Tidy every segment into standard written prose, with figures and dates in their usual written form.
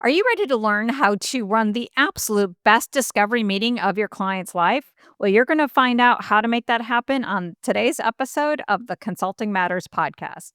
Are you ready to learn how to run the absolute best discovery meeting of your client's life? Well, you're going to find out how to make that happen on today's episode of the Consulting Matters podcast.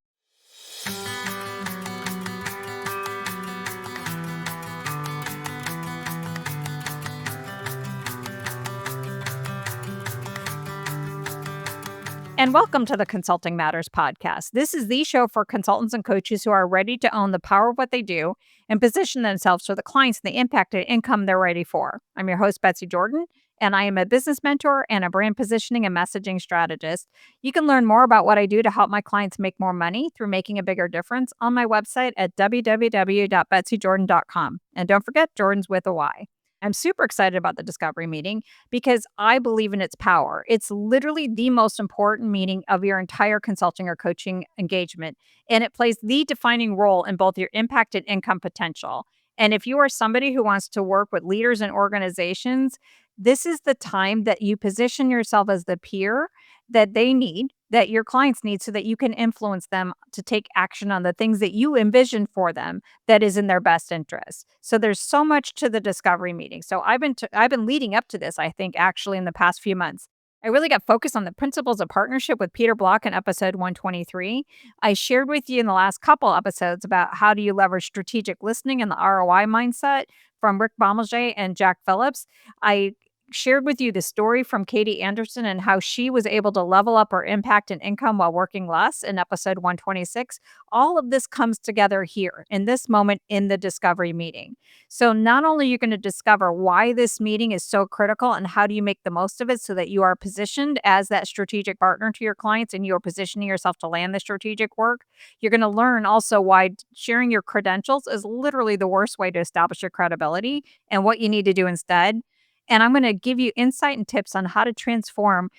And welcome to the Consulting Matters podcast. This is the show for consultants and coaches who are ready to own the power of what they do and position themselves for the clients and the impact and income they're ready for. I'm your host, Betsy Jordan, and I am a business mentor and a brand positioning and messaging strategist. You can learn more about what I do to help my clients make more money through making a bigger difference on my website at www.betsykjordan.com. And don't forget, Jordan's with a Y. I'm super excited about the discovery meeting because I believe in its power. It's literally the most important meeting of your entire consulting or coaching engagement, and it plays the defining role in both your impact and income potential. And if you are somebody who wants to work with leaders and organizations, this is the time that you position yourself as the peer that they need, that your clients need, so that you can influence them to take action on the things that you envision for them that is in their best interest. So there's so much to the discovery meeting. So I've been leading up to this, I think, actually in the past few months. I really got focused on the principles of partnership with Peter Block in episode 123. I shared with you in the last couple episodes about how do you leverage strategic listening and the ROI mindset from Rick Bommelje and Jack Phillips. I shared with you the story from Katie Anderson and how she was able to level up her impact and income while working less in episode 126. All of this comes together here in this moment in the discovery meeting. So not only are you going to discover why this meeting is so critical and how do you make the most of it so that you are positioned as that strategic partner to your clients and you're positioning yourself to land the strategic work, you're going to learn also why sharing your credentials is literally the worst way to establish your credibility and what you need to do instead. And I'm going to give you insight and tips on how to transform,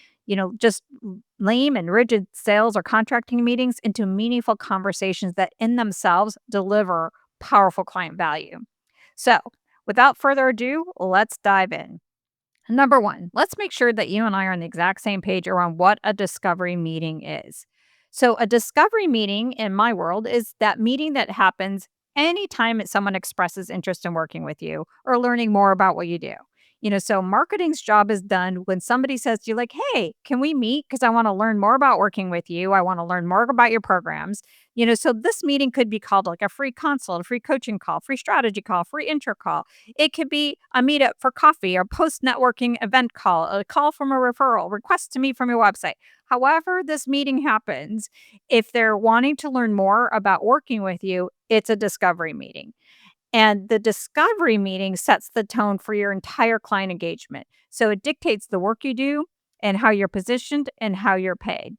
just lame and rigid sales or contracting meetings into meaningful conversations that in themselves deliver powerful client value. So, without further ado, let's dive in. Number one, let's make sure that you and I are on the exact same page around what a discovery meeting is. So, a discovery meeting in my world is that meeting that happens anytime that someone expresses interest in working with you or learning more about what you do. So marketing's job is done when somebody says to you, like, hey, can we meet? Because I want to learn more about working with you. I want to learn more about your programs. So this meeting could be called like a free consult, a free coaching call, free strategy call, free intro call. It could be a meetup for coffee or post networking event call, a call from a referral, request to meet from your website. However, this meeting happens, if they're wanting to learn more about working with you, it's a discovery meeting. And the discovery meeting sets the tone for your entire client engagement. So it dictates the work you do and how you're positioned and how you're paid.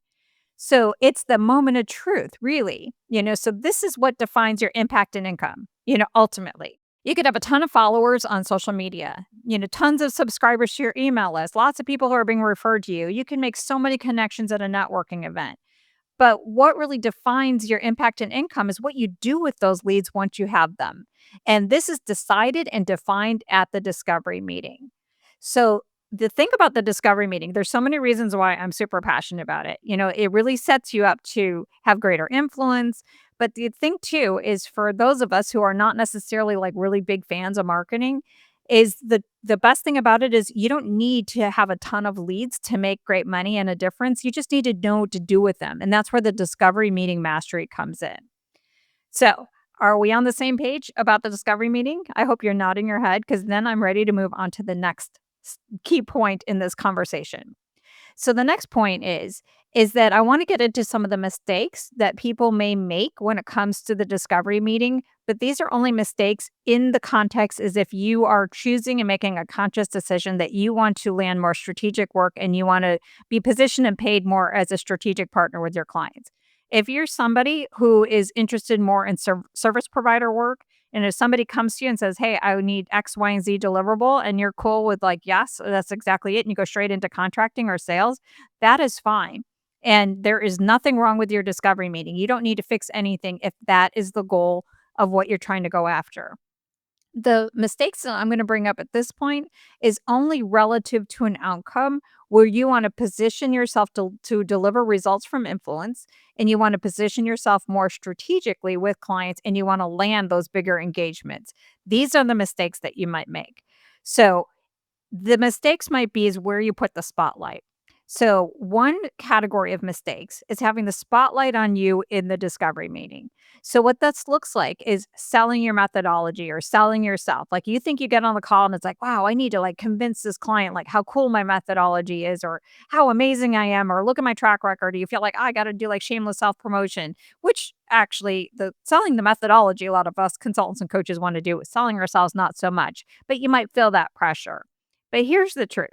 So it's the moment of truth, really. So this is what defines your impact and income, ultimately. You could have a ton of followers on social media, tons of subscribers to your email list, lots of people who are being referred to you. You can make so many connections at a networking event. But what really defines your impact and income is what you do with those leads once you have them. And this is decided and defined at the discovery meeting. So the thing about the discovery meeting, there's so many reasons why I'm super passionate about it. It really sets you up to have greater influence. But the thing too is for those of us who are not necessarily like really big fans of marketing, is the best thing about it is you don't need to have a ton of leads to make great money and a difference. You just need to know what to do with them. And that's where the discovery meeting mastery comes in. So, are we on the same page about the discovery meeting? I hope you're nodding your head because then I'm ready to move on to the next key point in this conversation. So the next point is that I want to get into some of the mistakes that people may make when it comes to the discovery meeting, but these are only mistakes in the context as if you are choosing and making a conscious decision that you want to land more strategic work and you want to be positioned and paid more as a strategic partner with your clients. If you're somebody who is interested more in service provider work, and if somebody comes to you and says, hey, I need X, Y, and Z deliverable, and you're cool with like, yes, that's exactly it, and you go straight into contracting or sales, that is fine. And there is nothing wrong with your discovery meeting. You don't need to fix anything if that is the goal of what you're trying to go after. The mistakes that I'm gonna bring up at this point is only relative to an outcome where you wanna position yourself to deliver results from influence, and you wanna position yourself more strategically with clients, and you wanna land those bigger engagements. These are the mistakes that you might make. So the mistakes might be is where you put the spotlight. So, one category of mistakes is having the spotlight on you in the discovery meeting. So, what this looks like is selling your methodology or selling yourself. Like you think you get on the call and it's like, wow, I need to like convince this client like how cool my methodology is or how amazing I am or look at my track record. Or you feel like I got to do like shameless self promotion, which actually the selling the methodology, a lot of us consultants and coaches want to do. Selling ourselves, not so much, but you might feel that pressure. But here's the truth.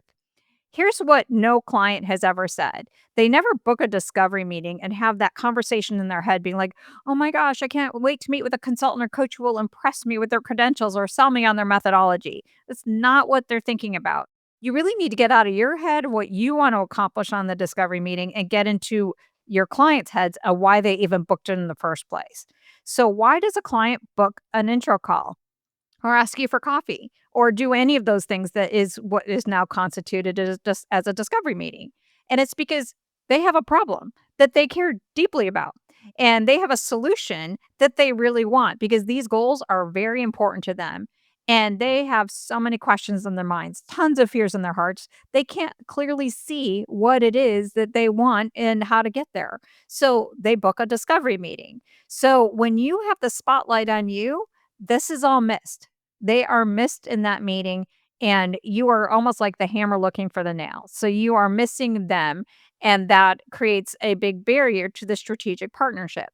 Here's what no client has ever said. They never book a discovery meeting and have that conversation in their head being like, oh my gosh, I can't wait to meet with a consultant or coach who will impress me with their credentials or sell me on their methodology. That's not what they're thinking about. You really need to get out of your head what you want to accomplish on the discovery meeting and get into your clients' heads of why they even booked it in the first place. So, why does a client book an intro call? Or ask you for coffee or do any of those things that is what is now constituted as just as a discovery meeting. And it's because they have a problem that they care deeply about. And they have a solution that they really want because these goals are very important to them. And they have so many questions in their minds, tons of fears in their hearts. They can't clearly see what it is that they want and how to get there. So they book a discovery meeting. So when you have the spotlight on you, this is all missed. They are missed in that meeting, and you are almost like the hammer looking for the nail. So you are missing them, and that creates a big barrier to the strategic partnership.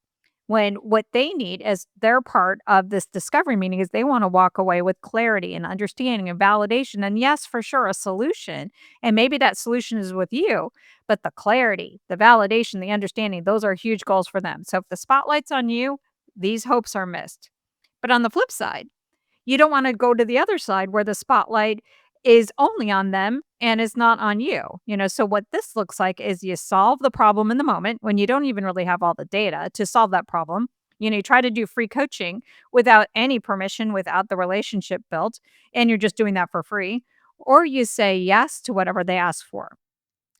When what they need as their part of this discovery meeting is they want to walk away with clarity and understanding and validation. And yes, for sure, a solution. And maybe that solution is with you, but the clarity, the validation, the understanding, those are huge goals for them. So if the spotlight's on you, these hopes are missed. But on the flip side, you don't wanna go to the other side where the spotlight is only on them and is not on you, so what this looks like is you solve the problem in the moment when you don't even really have all the data to solve that problem. You try to do free coaching without any permission, without the relationship built, and you're just doing that for free, or you say yes to whatever they ask for.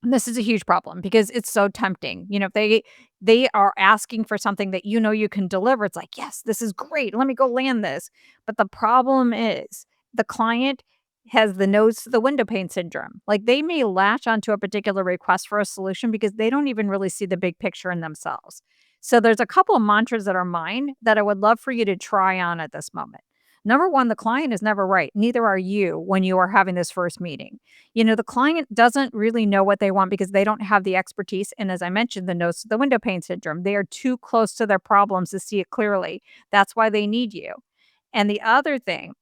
And this is a huge problem because it's so tempting. If they are asking for something that you can deliver, it's like, "Yes, this is great. Let me go land this." But the problem is the client has the nose to the window pane syndrome. Like they may latch onto a particular request for a solution because they don't even really see the big picture in themselves. So there's a couple of mantras that are mine that I would love for you to try on at this moment. Number 1, the client is never right. Neither are you when you are having this first meeting. The client doesn't really know what they want because they don't have the expertise. And as I mentioned, the nose to the window pane syndrome, they are too close to their problems to see it clearly. That's why they need you. And the other thing,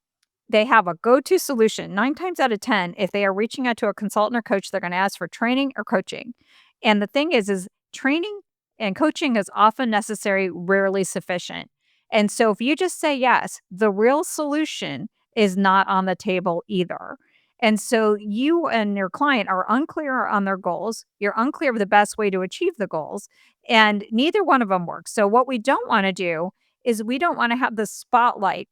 they have a go-to solution. 9 times out of 10, if they are reaching out to a consultant or coach, they're going to ask for training or coaching. And the thing is training and coaching is often necessary, rarely sufficient. And so if you just say yes, the real solution is not on the table either. And so you and your client are unclear on their goals. You're unclear of the best way to achieve the goals, and neither one of them works. So what we don't want to do is we don't want to have the spotlight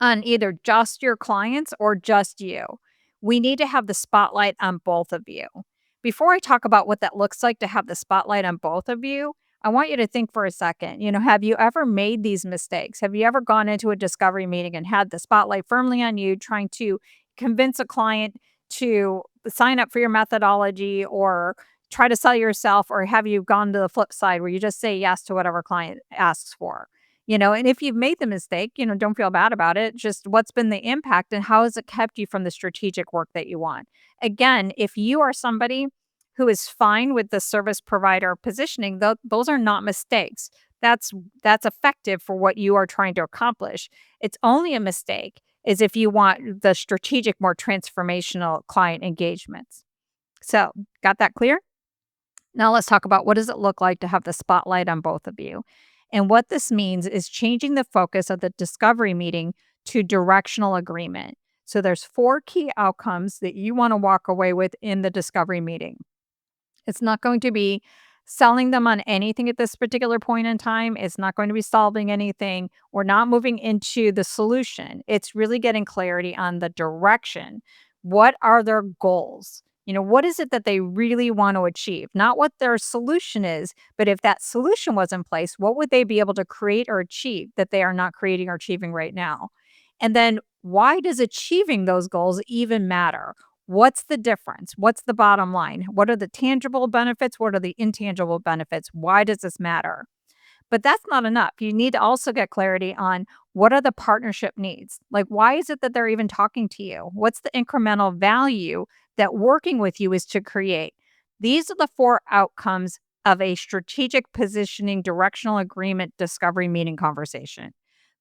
on either just your clients or just you. We need to have the spotlight on both of you. Before I talk about what that looks like to have the spotlight on both of you, I want you to think for a second. Have you ever made these mistakes? Have you ever gone into a discovery meeting and had the spotlight firmly on you, trying to convince a client to sign up for your methodology or try to sell yourself? Or have you gone to the flip side where you just say yes to whatever client asks for? And if you've made the mistake, don't feel bad about it. Just what's been the impact and how has it kept you from the strategic work that you want? Again, if you are somebody who is fine with the service provider positioning, those are not mistakes. That's effective for what you are trying to accomplish. It's only a mistake is if you want the strategic, more transformational client engagements. So, got that clear? Now let's talk about what does it look like to have the spotlight on both of you. And what this means is changing the focus of the discovery meeting to directional agreement. So there's 4 key outcomes that you want to walk away with in the discovery meeting. It's not going to be Selling them on anything at this particular point in time is not going to be solving anything. We're not moving into the solution. It's really getting clarity on the direction. What are their goals? What is it that they really want to achieve? Not what their solution is, but if that solution was in place, what would they be able to create or achieve that they are not creating or achieving right now? And then why does achieving those goals even matter? What's the difference? What's the bottom line? What are the tangible benefits? What are the intangible benefits? Why does this matter? But that's not enough. You need to also get clarity on what are the partnership needs? Like, why is it that they're even talking to you? What's the incremental value that working with you is to create? These are the four outcomes of a strategic positioning, directional agreement, discovery meeting conversation.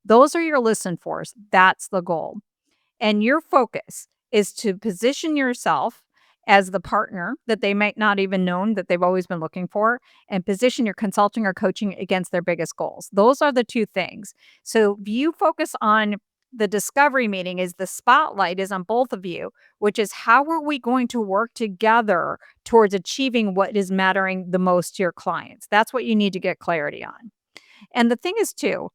Those are your listen fors. That's the goal. And your focus is to position yourself as the partner that they might not even known that they've always been looking for, and position your consulting or coaching against their biggest goals. Those are the two things. So if you focus on the discovery meeting, is the spotlight is on both of you, which is how are we going to work together towards achieving what is mattering the most to your clients? That's what you need to get clarity on. And the thing is too,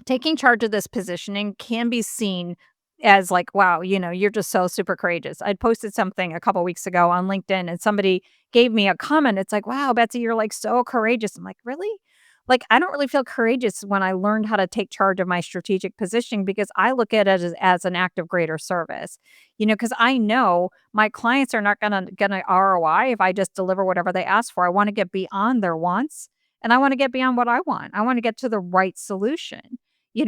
taking charge of this positioning can be seen as like, wow, you're just so super courageous. I'd posted something a couple weeks ago on LinkedIn and somebody gave me a comment. It's like, wow, Betsy, you're like so courageous. I'm like, really? Like, I don't really feel courageous when I learned how to take charge of my strategic positioning because I look at it as an act of greater service, because I know my clients are not going to get an ROI if I just deliver whatever they ask for. I want to get beyond their wants and I want to get beyond what I want. I want to get to the right solution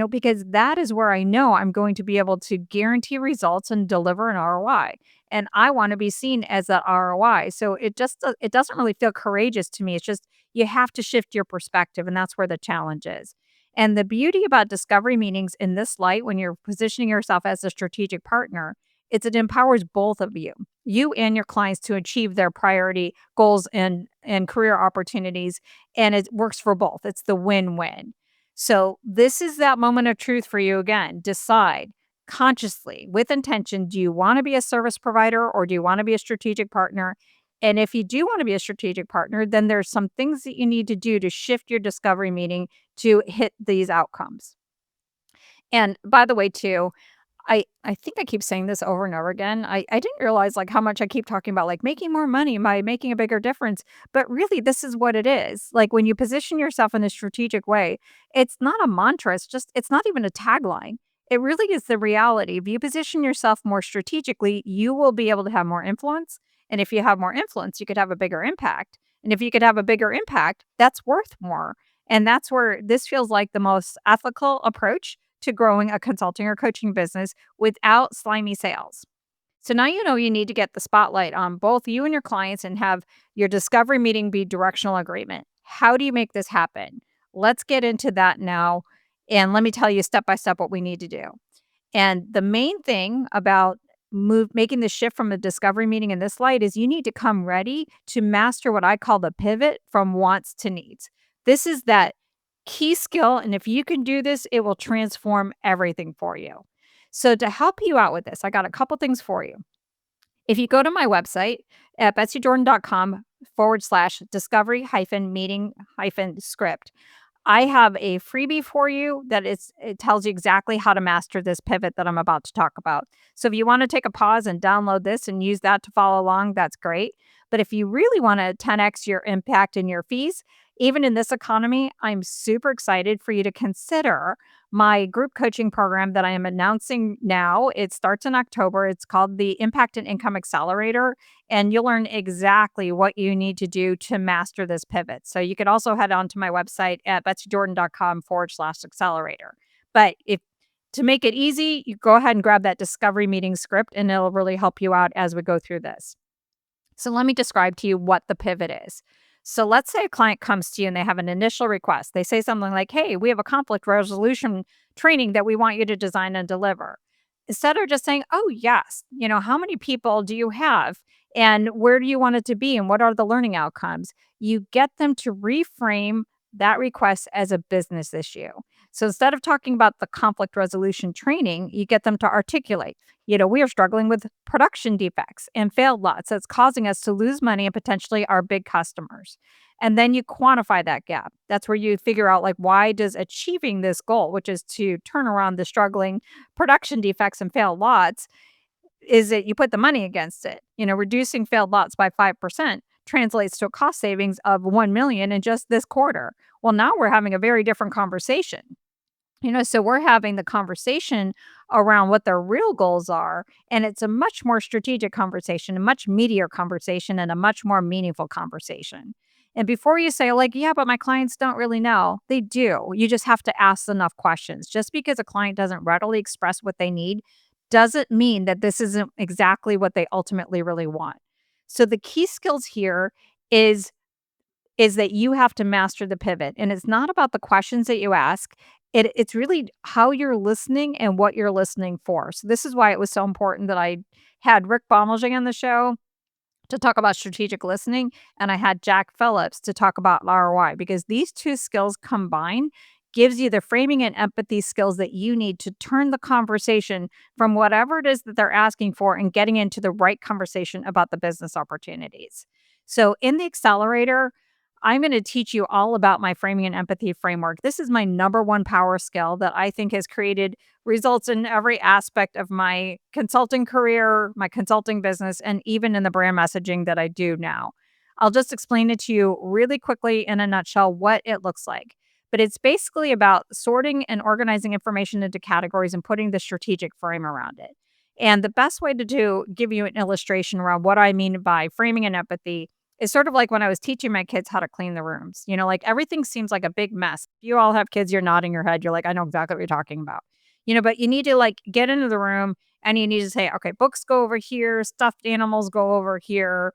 because that is where I know I'm going to be able to guarantee results and deliver an ROI. And I want to be seen as that ROI. So it doesn't really feel courageous to me. It's just you have to shift your perspective, and that's where the challenge is. And the beauty about discovery meetings in this light, when you're positioning yourself as a strategic partner, is it empowers both of you and your clients to achieve their priority goals and career opportunities. And it works for both. It's the win-win. So this is that moment of truth for you again. Decide consciously with intention, do you want to be a service provider or do you want to be a strategic partner? And if you do want to be a strategic partner, then there's some things that you need to do to shift your discovery meeting to hit these outcomes. And by the way, too, I think I keep saying this over and over again. I didn't realize, like, how much I keep talking about, like, making more money by making a bigger difference, but really, this is what it is. Like, when you position yourself in a strategic way, it's not a mantra, it's not even a tagline. It really is the reality. If you position yourself more strategically, you will be able to have more influence, and if you have more influence, you could have a bigger impact, and if you could have a bigger impact, that's worth more, and that's where this feels like the most ethical approach to growing a consulting or coaching business without slimy sales. So now you know you need to get the spotlight on both you and your clients and have your discovery meeting be directional agreement. How do you make this happen? Let's get into that now. And let me tell you step by step what we need to do. And the main thing about making the shift from a discovery meeting in this light is you need to come ready to master what I call the pivot from wants to needs. This is that key skill, and if you can do this, it will transform everything for you. So to help you out with this, I got a couple things for you. If you go to my website at betsydordan.com/discovery meeting script, I have a freebie for you it tells you exactly how to master this pivot that I'm about to talk about. So if you want to take a pause and download this and use that to follow along, that's great. But if you really want to 10x your impact and your fees, even in this economy, I'm super excited for you to consider my group coaching program that I am announcing now. It starts in October. It's called the Impact and Income Accelerator, and you'll learn exactly what you need to do to master this pivot. So you could also head on to my website at betsydordan.com/accelerator. But if to make it easy, you go ahead and grab that discovery meeting script, and it'll really help you out as we go through this. So let me describe to you what the pivot is. So let's say a client comes to you and they have an initial request. They say something like, hey, we have a conflict resolution training that we want you to design and deliver. Instead of just saying, oh, yes, how many people do you have? And where do you want it to be? And what are the learning outcomes? You get them to reframe that request as a business issue. So instead of talking about the conflict resolution training, you get them to articulate, we are struggling with production defects and failed lots that's causing us to lose money and potentially our big customers. And then you quantify that gap. That's where you figure out like why does achieving this goal, which is to turn around the struggling production defects and failed lots, is it you put the money against it. Reducing failed lots by 5% translates to a cost savings of 1 million in just this quarter. Well, now we're having a very different conversation. So we're having the conversation around what their real goals are, and it's a much more strategic conversation, a much meatier conversation, and a much more meaningful conversation. And before you say, like, yeah, but my clients don't really know, they do. You just have to ask enough questions. Just because a client doesn't readily express what they need doesn't mean that this isn't exactly what they ultimately really want. So the key skills here is is that you have to master the pivot. And it's not about the questions that you ask. It's really how you're listening and what you're listening for. So this is why it was so important that I had Rick Bommelje on the show to talk about strategic listening, and I had Jack Phillips to talk about ROI, because these two skills combined gives you the framing and empathy skills that you need to turn the conversation from whatever it is that they're asking for and getting into the right conversation about the business opportunities. So in the accelerator, I'm going to teach you all about my framing and empathy framework. This is my number one power skill that I think has created results in every aspect of my consulting career, my consulting business, and even in the brand messaging that I do now. I'll just explain it to you really quickly in a nutshell what it looks like. But it's basically about sorting and organizing information into categories and putting the strategic frame around it. And the best way to give you an illustration around what I mean by framing and empathy is sort of like when I was teaching my kids how to clean the rooms. Like everything seems like a big mess. You all have kids, you're nodding your head. You're like, I know exactly what you're talking about. But you need to like get into the room and you need to say, okay, books go over here, stuffed animals go over here,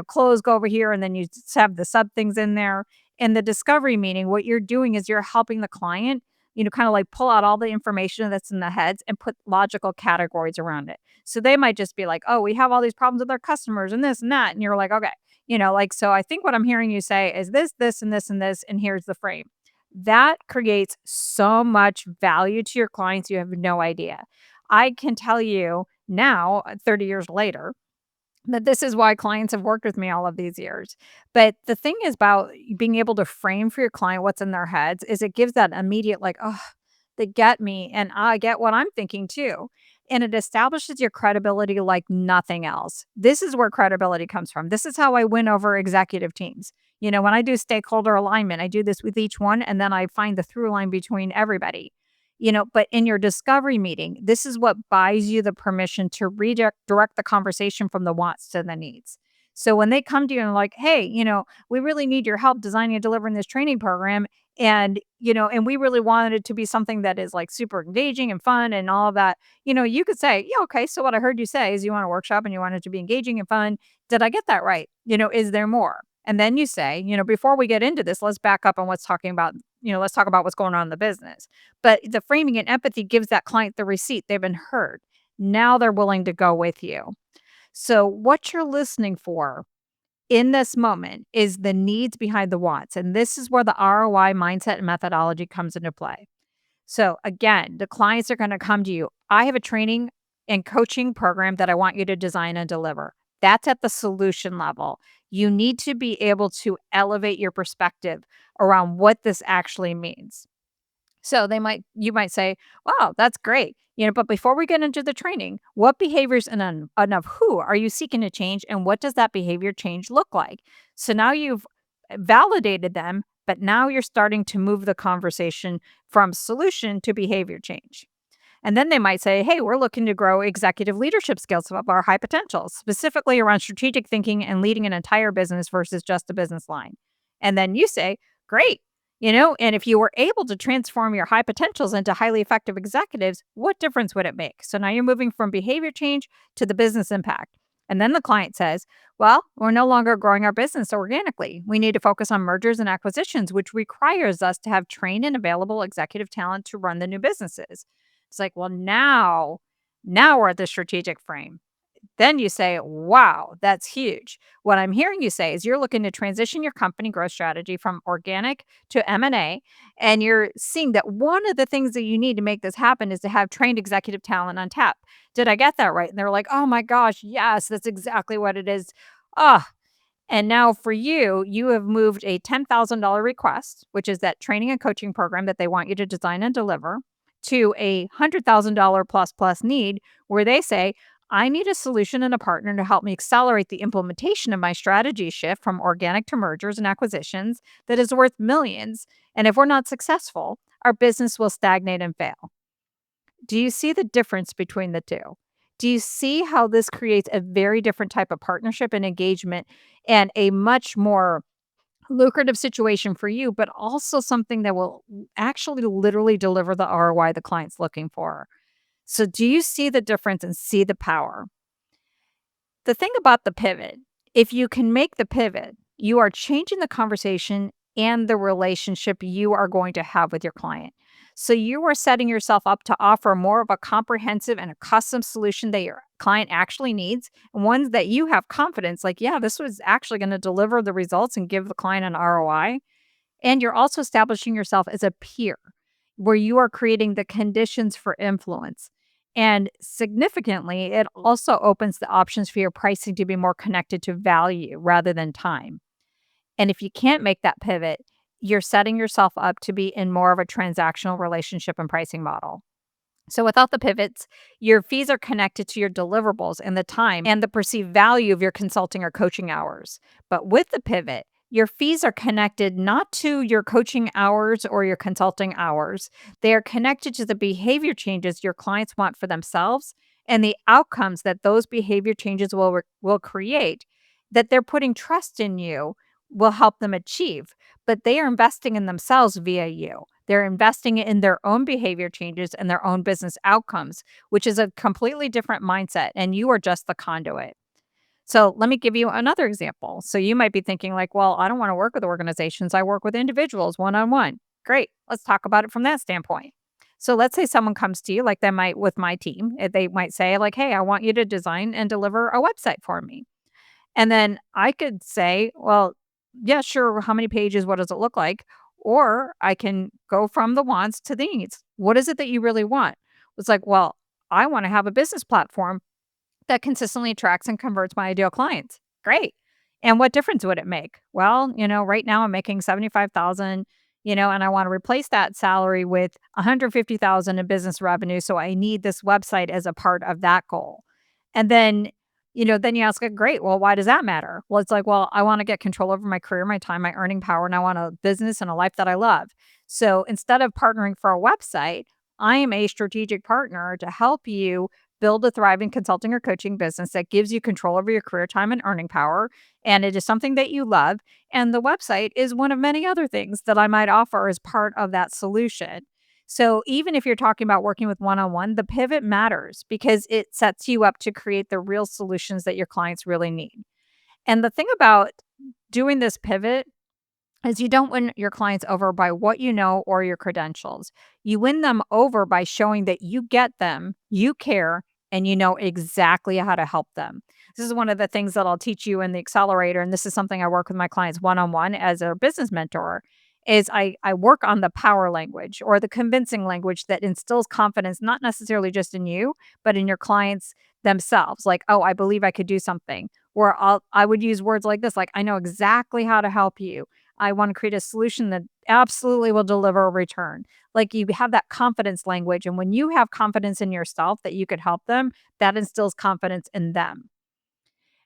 clothes go over here. And then you have the sub things in there. In the discovery meeting, what you're doing is you're helping the client, kind of like pull out all the information that's in the heads and put logical categories around it. So they might just be like, oh, we have all these problems with our customers and this and that. And you're like, okay, so I think what I'm hearing you say is this, and this, and this, and here's the frame. That creates so much value to your clients. You have no idea. I can tell you now, 30 years later, that this is why clients have worked with me all of these years. But the thing is about being able to frame for your client what's in their heads is it gives that immediate like, oh, they get me and I get what I'm thinking too. And it establishes your credibility like nothing else. This is where credibility comes from. This is how I win over executive teams. When I do stakeholder alignment, I do this with each one and then I find the through line between everybody. But in your discovery meeting, this is what buys you the permission to direct the conversation from the wants to the needs. So when they come to you and like, hey, we really need your help designing and delivering this training program. And we really wanted it to be something that is like super engaging and fun and all of that. You could say, yeah, okay. So what I heard you say is you want a workshop and you want it to be engaging and fun. Did I get that right? Is there more? And then you say, before we get into this, let's back up on let's talk about what's going on in the business. But the framing and empathy gives that client the receipt. They've been heard. Now they're willing to go with you. So what you're listening for in this moment is the needs behind the wants. And this is where the ROI mindset and methodology comes into play. So again, the clients are going to come to you. I have a training and coaching program that I want you to design and deliver. That's at the solution level. You need to be able to elevate your perspective around what this actually means. So you might say, wow, that's great. But before we get into the training, what behaviors and of who are you seeking to change? And what does that behavior change look like? So now you've validated them, but now you're starting to move the conversation from solution to behavior change. And then they might say, hey, we're looking to grow executive leadership skills of our high potentials, specifically around strategic thinking and leading an entire business versus just a business line. And then you say, great. And if you were able to transform your high potentials into highly effective executives, what difference would it make? So now you're moving from behavior change to the business impact. And then the client says, well, we're no longer growing our business organically. We need to focus on mergers and acquisitions, which requires us to have trained and available executive talent to run the new businesses. It's like, well, now we're at the strategic frame. Then you say, wow, that's huge. What I'm hearing you say is you're looking to transition your company growth strategy from organic to M&A, and you're seeing that one of the things that you need to make this happen is to have trained executive talent on tap. Did I get that right? And they're like, oh my gosh, yes, that's exactly what it is. Ah, and now for you, you have moved a $10,000 request, which is that training and coaching program that they want you to design and deliver, to a $100,000 plus need where they say, I need a solution and a partner to help me accelerate the implementation of my strategy shift from organic to mergers and acquisitions that is worth millions. And if we're not successful, our business will stagnate and fail. Do you see the difference between the 2? Do you see how this creates a very different type of partnership and engagement and a much more lucrative situation for you, but also something that will actually literally deliver the ROI the client's looking for? So do you see the difference and see the power? The thing about the pivot, if you can make the pivot, you are changing the conversation and the relationship you are going to have with your client. So you are setting yourself up to offer more of a comprehensive and a custom solution that your client actually needs, and ones that you have confidence like, yeah, this was actually going to deliver the results and give the client an ROI. And you're also establishing yourself as a peer where you are creating the conditions for influence. And significantly, it also opens the options for your pricing to be more connected to value rather than time. And if you can't make that pivot, you're setting yourself up to be in more of a transactional relationship and pricing model. So without the pivots, your fees are connected to your deliverables and the time and the perceived value of your consulting or coaching hours. But with the pivot, your fees are connected not to your coaching hours or your consulting hours. They are connected to the behavior changes your clients want for themselves and the outcomes that those behavior changes will create, that they're putting trust in you will help them achieve, but they are investing in themselves via you. They're investing in their own behavior changes and their own business outcomes, which is a completely different mindset, and you are just the conduit. So let me give you another example. So you might be thinking like, well, I don't want to work with organizations. I work with individuals one-on-one. Great. Let's talk about it from that standpoint. So let's say someone comes to you like they might with my team. They might say like, hey, I want you to design and deliver a website for me. And then I could say, well, yeah, sure. How many pages? What does it look like? Or I can go from the wants to the needs. What is it that you really want? It's like, well, I want to have a business platform that consistently attracts and converts my ideal clients. Great. And what difference would it make? Well, right now I'm making 75,000, and I want to replace that salary with 150,000 in business revenue. So I need this website as a part of that goal. And then you ask, great, well, why does that matter? Well, it's like, well, I want to get control over my career, my time, my earning power, and I want a business and a life that I love. So instead of partnering for a website, I am a strategic partner to help you build a thriving consulting or coaching business that gives you control over your career time and earning power. And it is something that you love. And the website is one of many other things that I might offer as part of that solution. So even if you're talking about working with one on one, the pivot matters because it sets you up to create the real solutions that your clients really need. And the thing about doing this pivot is you don't win your clients over by what you know or your credentials. You win them over by showing that you get them, you care, and you know exactly how to help them. This is one of the things that I'll teach you in the accelerator, and this is something I work with my clients one-on-one as a business mentor, is I work on the power language or the convincing language that instills confidence, not necessarily just in you, but in your clients themselves. Like, oh, I believe I could do something. Or I would use words like this, like, I know exactly how to help you. I want to create a solution that absolutely will deliver a return. Like you have that confidence language. And when you have confidence in yourself that you could help them, that instills confidence in them.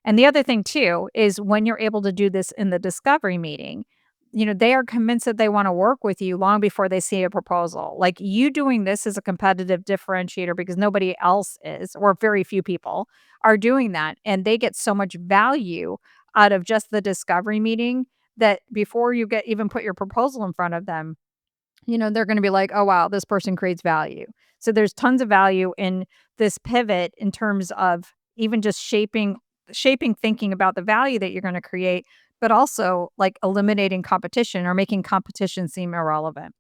And the other thing too is when you're able to do this in the discovery meeting, they are convinced that they want to work with you long before they see a proposal. Like you doing this is a competitive differentiator because nobody else is, or very few people are doing that. And they get so much value out of just the discovery meeting that before you get even put your proposal in front of them, they're going to be like, oh, wow, this person creates value. So there's tons of value in this pivot in terms of even just shaping thinking about the value that you're going to create, but also like eliminating competition or making competition seem irrelevant.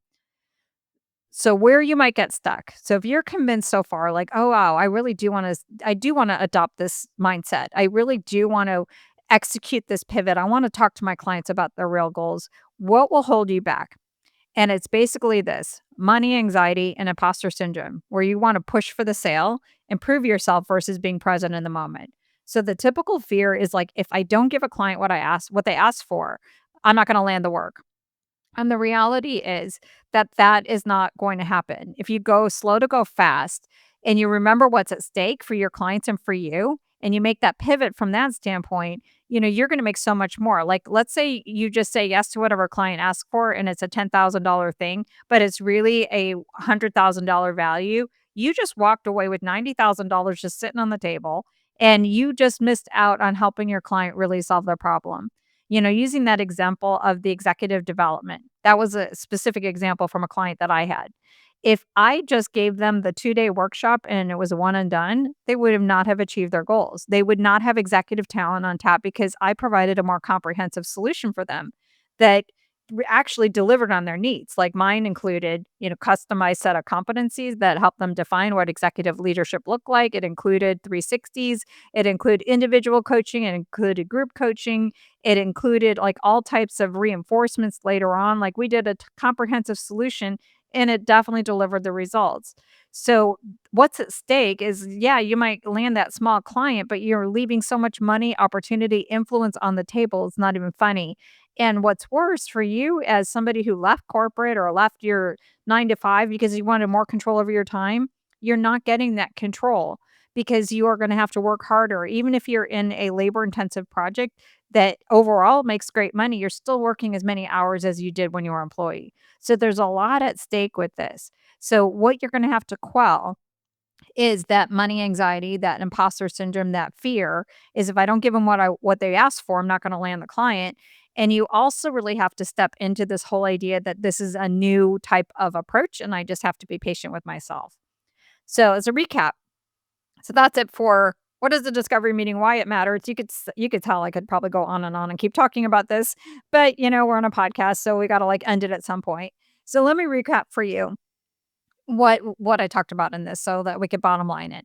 So where you might get stuck. So if you're convinced so far, like, oh wow, I do want to adopt this mindset. I really do want to execute this pivot. I want to talk to my clients about their real goals. What will hold you back? And it's basically this: money anxiety and imposter syndrome, where you want to push for the sale and prove yourself versus being present in the moment. So the typical fear is like, if I don't give a client what they asked for, I'm not going to land the work. And the reality is that that is not going to happen. If you go slow to go fast and you remember what's at stake for your clients and for you, and you make that pivot from that standpoint, you're going to make so much more. Like, let's say you just say yes to whatever client asks for and it's a $10,000 thing, but it's really a $100,000 value. You just walked away with $90,000 just sitting on the table, and you just missed out on helping your client really solve their problem. Using that example of the executive development, that was a specific example from a client that I had. If I just gave them the 2-day workshop and it was a one and done, they would have not have achieved their goals. They would not have executive talent on tap because I provided a more comprehensive solution for them that actually delivered on their needs. Like mine included, customized set of competencies that help them define what executive leadership looked like. It included 360s, it included individual coaching, it included group coaching, it included like all types of reinforcements later on. Like we did a comprehensive solution, and it definitely delivered the results. So, what's at stake is, yeah, you might land that small client, but you're leaving so much money, opportunity, influence on the table. It's not even funny. And what's worse for you, as somebody who left corporate or left your 9 to 5 because you wanted more control over your time, you're not getting that control because you are going to have to work harder. Even if you're in a labor intensive project that overall makes great money, you're still working as many hours as you did when you were an employee. So there's a lot at stake with this. So what you're going to have to quell is that money anxiety, that imposter syndrome, that fear is, if I don't give them what they asked for, I'm not going to land the client. And you also really have to step into this whole idea that this is a new type of approach and I just have to be patient with myself. So as a recap, so that's it for what is the discovery meeting, why it matters. You could tell I could probably go on and keep talking about this, but we're on a podcast, so we got to like end it at some point. So let me recap for you what I talked about in this so that we could bottom line it.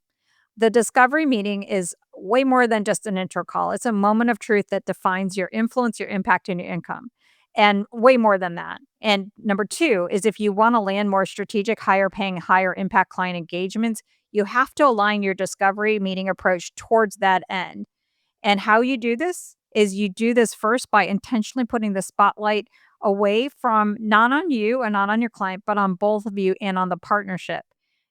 The discovery meeting is way more than just an intro call. It's a moment of truth that defines your influence, your impact, and your income, and way more than that. And number two is, if you want to land more strategic, higher paying, higher impact client engagements, you have to align your discovery meeting approach towards that end. And how you do this is, you do this first by intentionally putting the spotlight away from, not on you and not on your client, but on both of you and on the partnership.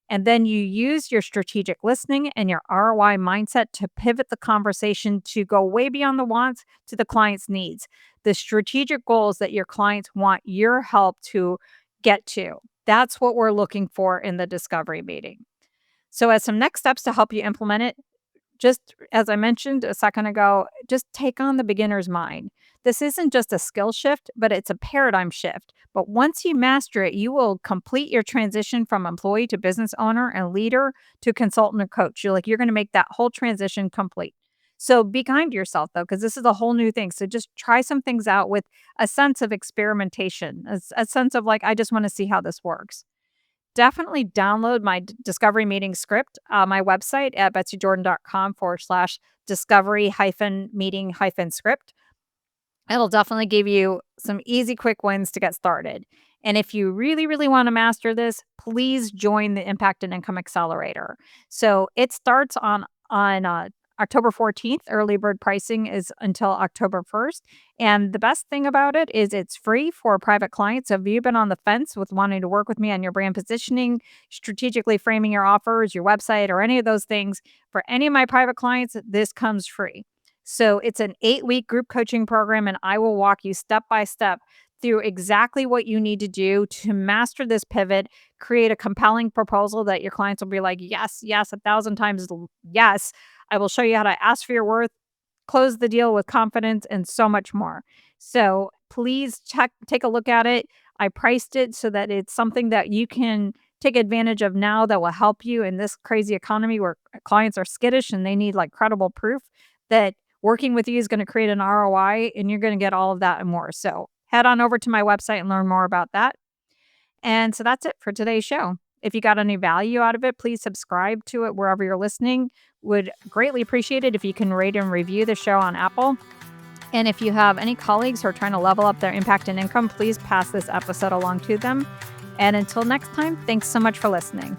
And then you use your strategic listening and your ROI mindset to pivot the conversation to go way beyond the wants to the client's needs, the strategic goals that your clients want your help to get to. That's what we're looking for in the discovery meeting. So, as some next steps to help you implement it, just as I mentioned a second ago, just take on the beginner's mind. This isn't just a skill shift, but it's a paradigm shift. But once you master it, you will complete your transition from employee to business owner and leader to consultant and coach. You're going to make that whole transition complete. So be kind to yourself though, because this is a whole new thing. So just try some things out with a sense of experimentation, a sense of like, I just want to see how this works. Definitely download my discovery meeting script, my website at betsyjordan.com/discovery hyphen meeting hyphen script. It'll definitely give you some easy, quick wins to get started. And if you really, really want to master this, please join the Impact and Income Accelerator. So it starts on October 14th. Early bird pricing is until October 1st. And the best thing about it is it's free for private clients. So if you've been on the fence with wanting to work with me on your brand positioning, strategically framing your offers, your website, or any of those things, for any of my private clients, this comes free. So it's an 8-week group coaching program, and I will walk you step by step through exactly what you need to do to master this pivot, create a compelling proposal that your clients will be like, yes, yes, 1,000 times yes. I will show you how to ask for your worth, close the deal with confidence, and so much more. So please take a look at it. I priced it so that it's something that you can take advantage of now that will help you in this crazy economy where clients are skittish and they need like credible proof that working with you is going to create an ROI, and you're going to get all of that and more. So head on over to my website and learn more about that. And so that's it for today's show. If you got any value out of it, please subscribe to it wherever you're listening. Would greatly appreciate it if you can rate and review the show on Apple. And if you have any colleagues who are trying to level up their impact and income, please pass this episode along to them. And until next time, thanks so much for listening.